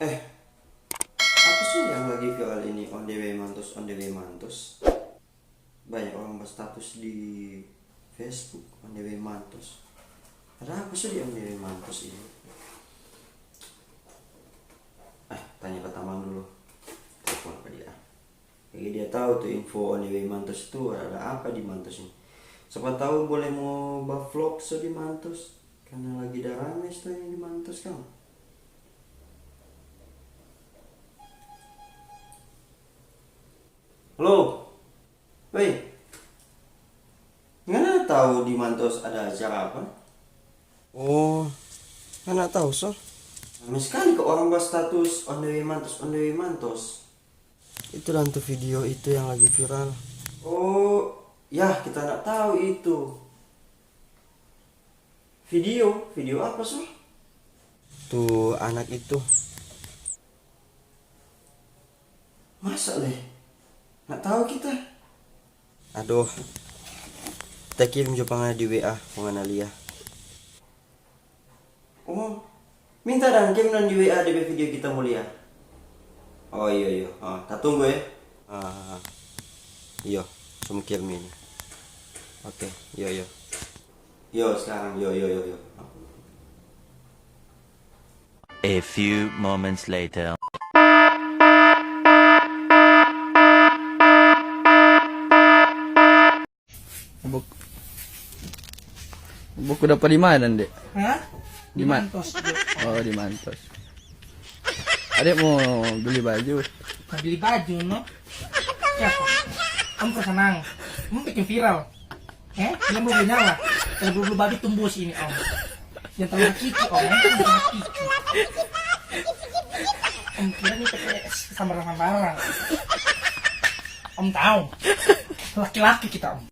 Eh, apa sih yang lagi viral ini? On the way Mantos, on the way Mantos. Banyak orang berstatus di Facebook on the way Mantos. Ada apa sih di on the way Mantos ini? Tanya ke Tamang dulu. Telepon apa dia? Jadi dia tahu tuh info on the way Mantos itu ada apa di Mantos ini. Siapa tahu boleh mau vlog so di Mantos. Karena lagi ada rame tuh yang di Mantos kan. Halo, woi, nggak tahu di Mantos ada acara apa? Oh, nggak tahu so. Ramai sekali ke orang buat status on the way Mantos, on the way Mantos. Itu dan tuh video itu yang lagi viral. Oh, ya kita nggak tahu itu. Video apa so? Tuh anak itu. Masa deh? Nggak tahu kita. Aduh, kita kirim Jepangnya di WA Lia. Oh, minta dan kirim dan di WA di video kita mulia. Oh iya, tak tunggu ya. Iya, saya kirim ini. Oke, yo sekarang yo. A few moments later. Buku dapat di mana, Dek? Hah? Di Mantos. Oh, di Mantos. Adek mau beli baju. Mau beli baju, no? Siapa? Kamu kesenang. Kamu bikin viral. Yang belum nyala. Kalau belum babi tumbuh sini, Om. Yang terlalu kiki, Om. Yang terlalu kiki. Om kira nih pakai sambaran-sambaran. Om tahu. Laki-laki kita, Om.